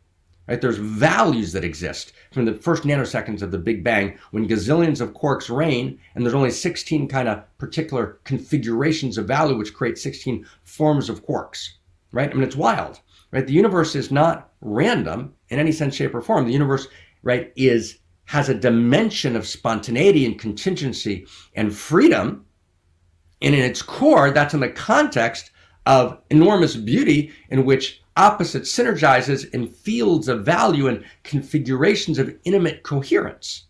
right? There's values that exist from the first nanoseconds of the Big Bang when gazillions of quarks reign, and there's only 16 kind of particular configurations of value which create 16 forms of quarks, right? I mean, it's wild, right? The universe is not random in any sense, shape, or form. The universe, right, has a dimension of spontaneity and contingency and freedom, and in its core, that's in the context of enormous beauty in which opposites synergizes in fields of value and configurations of intimate coherence.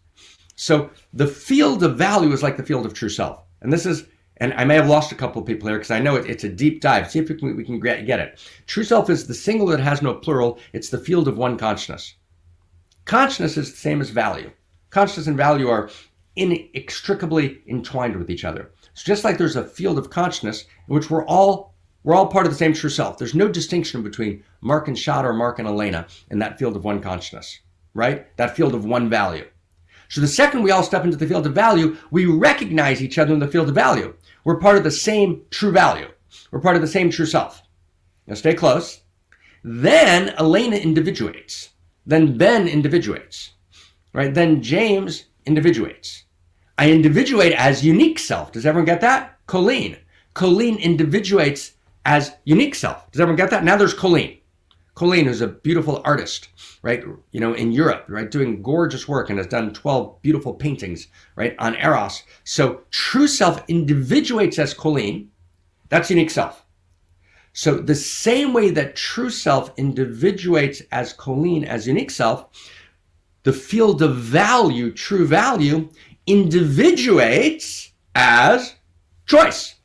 So the field of value is like the field of true self. And this is, and I may have lost a couple of people here because I know it's a deep dive. See if we can get it. True self is the singular that has no plural. It's the field of one consciousness. Consciousness is the same as value. Consciousness and value are inextricably entwined with each other. So just like there's a field of consciousness in which we're all part of the same true self. There's no distinction between Marc and Shad or Marc and Elena in that field of one consciousness, right? That field of one value. So the second we all step into the field of value, we recognize each other in the field of value. We're part of the same true value. We're part of the same true self. Now stay close. Then Elena individuates. Then Ben individuates, right? Then James individuates. I individuate as unique self. Does everyone get that? Colleen. Colleen individuates as unique self. Does everyone get that? Now there's Colleen. Colleen, who's a beautiful artist, right? You know, in Europe, right? Doing gorgeous work and has done 12 beautiful paintings, right? On Eros. So true self individuates as Colleen. That's unique self. So the same way that true self individuates as Colleen, as unique self, the field of value, true value, individuates as choice,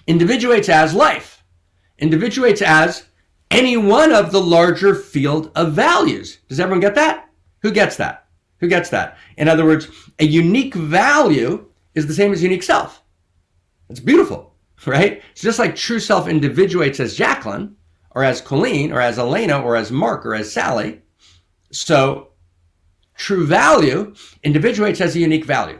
individuates as life, individuates as any one of the larger field of values. Does everyone get that? Who gets that? Who gets that? In other words, a unique value is the same as unique self. It's beautiful, right? It's just like true self individuates as Jacqueline, or as Colleen, or as Elena, or as Mark, or as Sally. So true value individuates as a unique value.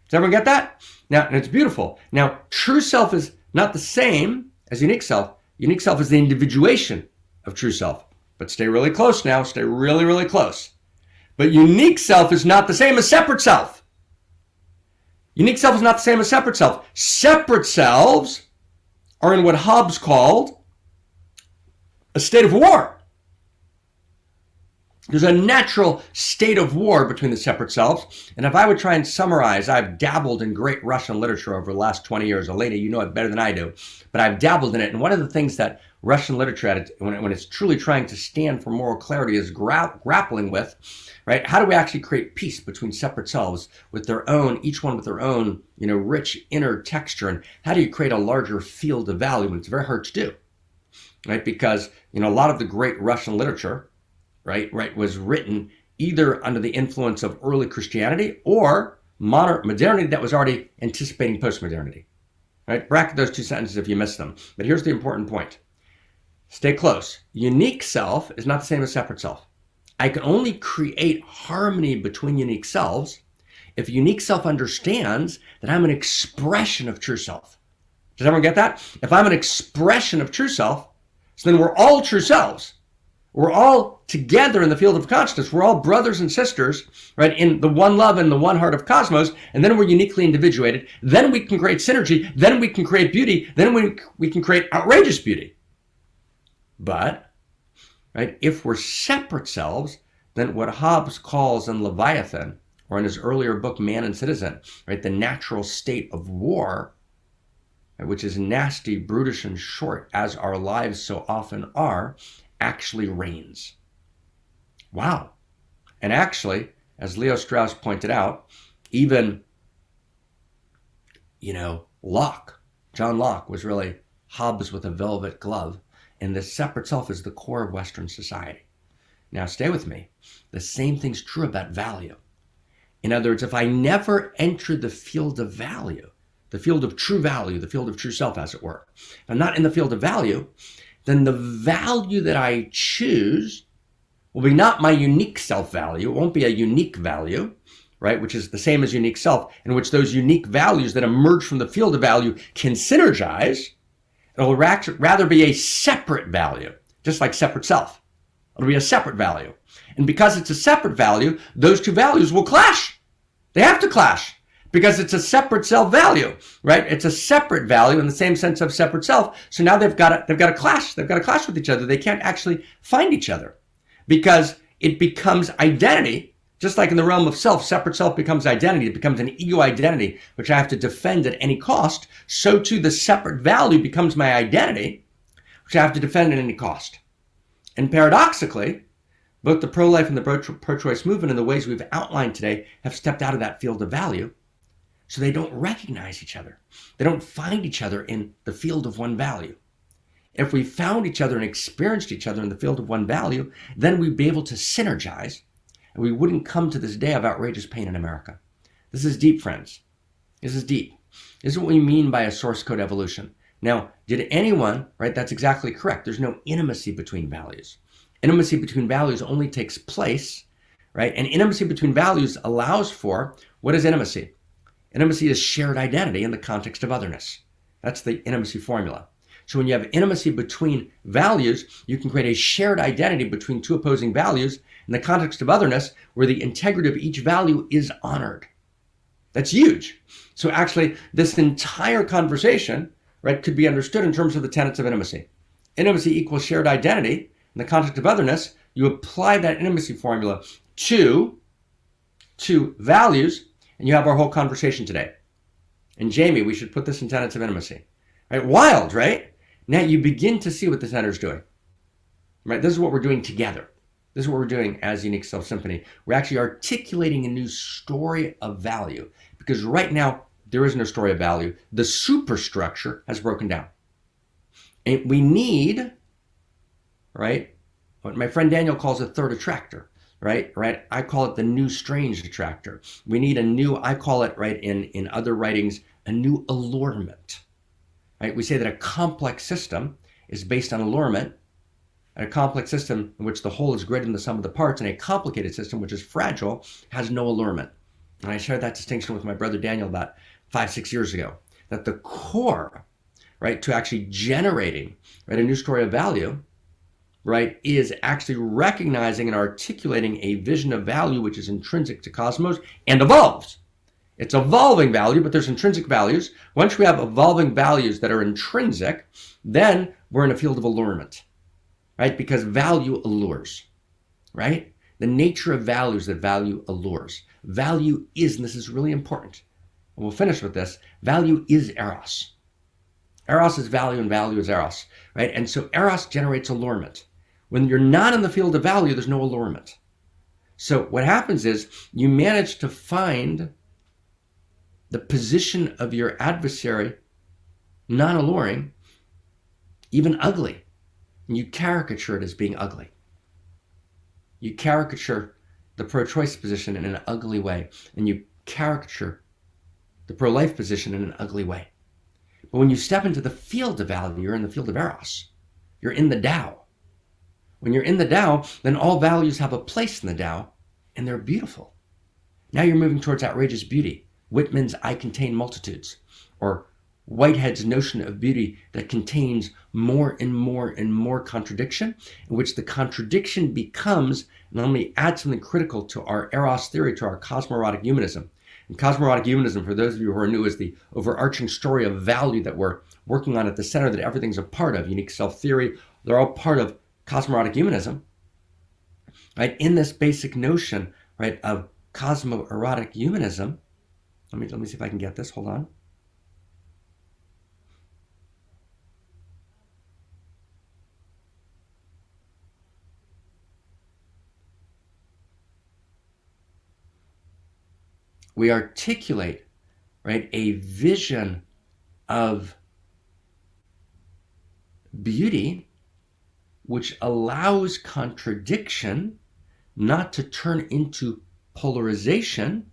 Does everyone get that? Now, and it's beautiful. Now, true self is not the same as unique self. Unique self is the individuation of true self. But stay really close now. Stay really, really close. But unique self is not the same as separate self. Unique self is not the same as separate self. Separate selves are in what Hobbes called a state of war. There's a natural state of war between the separate selves. And if I would try and summarize, I've dabbled in great Russian literature over the last 20 years. Elena, you know it better than I do, but I've dabbled in it. And one of the things that Russian literature, when it's truly trying to stand for moral clarity, is grappling with, right? How do we actually create peace between separate selves with their own, each one with their own, you know, rich inner texture? And how do you create a larger field of value? And it's very hard to do, right? Because, you know, a lot of the great Russian literature, right, was written either under the influence of early Christianity or modernity that was already anticipating postmodernity, right? Bracket those two sentences if you missed them. But here's the important point. Stay close. Unique self is not the same as separate self. I can only create harmony between unique selves if unique self understands that I'm an expression of true self. Does everyone get that? If I'm an expression of true self, so then we're all true selves. We're all together in the field of consciousness. We're all brothers and sisters, right, in the one love and the one heart of cosmos, and then we're uniquely individuated. Then we can create synergy. Then we can create beauty. Then we can create outrageous beauty. But, right, if we're separate selves, then what Hobbes calls in Leviathan, or in his earlier book, Man and Citizen, right, the natural state of war, right, which is nasty, brutish, and short, as our lives so often are, actually reigns. Wow. And actually, as Leo Strauss pointed out, even, you know, Locke, John Locke was really Hobbes with a velvet glove, and the separate self is the core of Western society. Now, stay with me. The same thing's true about value. In other words, if I never enter the field of value, the field of true value, the field of true self, as it were, if I'm not in the field of value, then the value that I choose will be not my unique self-value. It won't be a unique value, right, which is the same as unique self, in which those unique values that emerge from the field of value can synergize. It will rather be a separate value, just like separate self, It'll be a separate value. And because it's a separate value, those two values will clash. They have to clash because it's a separate self value, right? It's a separate value in the same sense of separate self. So now they've got to clash. They've got to clash with each other. They can't actually find each other because it becomes identity. Just like in the realm of self, separate self becomes identity. It becomes an ego identity, which I have to defend at any cost. So too, the separate value becomes my identity, which I have to defend at any cost. And paradoxically, both the pro-life and the pro-choice movement in the ways we've outlined today have stepped out of that field of value. So they don't recognize each other. They don't find each other in the field of one value. If we found each other and experienced each other in the field of one value, then we'd be able to synergize, and we wouldn't come to this day of outrageous pain in America. This is deep, friends. This is deep. This is what we mean by a source code evolution. Now, did anyone, right, that's exactly correct. There's no intimacy between values. Intimacy between values only takes place, right? And intimacy between values allows for, what is intimacy? Intimacy is shared identity in the context of otherness. That's the intimacy formula. So when you have intimacy between values, you can create a shared identity between two opposing values in the context of otherness where the integrity of each value is honored. That's huge. So actually, this entire conversation, right, could be understood in terms of the tenets of intimacy. Intimacy equals shared identity. In the context of otherness, you apply that intimacy formula to values, and you have our whole conversation today. And Jamie, we should put this in tenets of intimacy. Right? Wild, right? Now you begin to see what the center's doing. Right? This is what we're doing together. This is what we're doing as Unique Self Symphony. We're actually articulating a new story of value. Because right now, there is no story of value. The superstructure has broken down. And we need, right, what my friend Daniel calls a third attractor, right? I call it the new strange attractor. We need a new, I call it, right, in other writings, a new allurement, right? We say that a complex system is based on allurement, and a complex system in which the whole is greater than the sum of the parts, and a complicated system, which is fragile, has no allurement. And I shared that distinction with my brother Daniel about 5-6 years ago, that the core, right, to actually generating, right, a new story of value, right, is actually recognizing and articulating a vision of value which is intrinsic to cosmos and evolves. It's evolving value, but there's intrinsic values. Once we have evolving values that are intrinsic, then we're in a field of allurement, right? Because value allures, right? The nature of value is that value allures. Value is, and this is really important, and we'll finish with this, value is Eros. Eros is value and value is Eros, right? And so Eros generates allurement. When you're not in the field of value, there's no allurement. So what happens is you manage to find the position of your adversary non-alluring, even ugly. And you caricature it as being ugly. You caricature the pro-choice position in an ugly way, and you caricature the pro-life position in an ugly way. But when you step into the field of value, you're in the field of Eros. You're in the Tao. When you're in the Tao, then all values have a place in the Tao, and they're beautiful. Now you're moving towards outrageous beauty. Whitman's I contain multitudes, or Whitehead's notion of beauty that contains more and more and more contradiction, in which the contradiction becomes, and let me add something critical to our Eros theory, to our cosmoerotic humanism. And cosmoerotic humanism, for those of you who are new, is the overarching story of value that we're working on at the center, that everything's a part of. Unique self theory, they're all part of cosmoerotic humanism, right? In this basic notion, right, of cosmoerotic humanism, let me see if I can get this, hold on. We articulate, right, a vision of beauty which allows contradiction not to turn into polarization,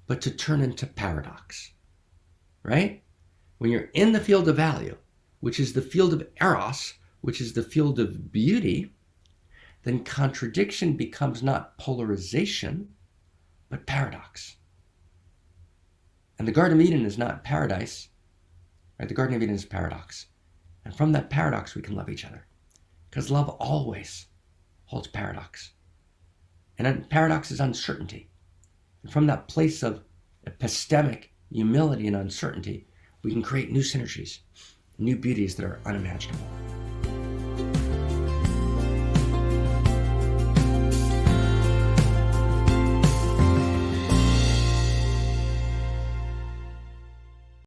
but to turn into paradox, right? When you're in the field of value, which is the field of Eros, which is the field of beauty, then contradiction becomes not polarization, but paradox. And the Garden of Eden is not paradise, right? The Garden of Eden is paradox. And from that paradox, we can love each other. Because love always holds paradox. And paradox is uncertainty. And from that place of epistemic humility and uncertainty, we can create new synergies, new beauties that are unimaginable.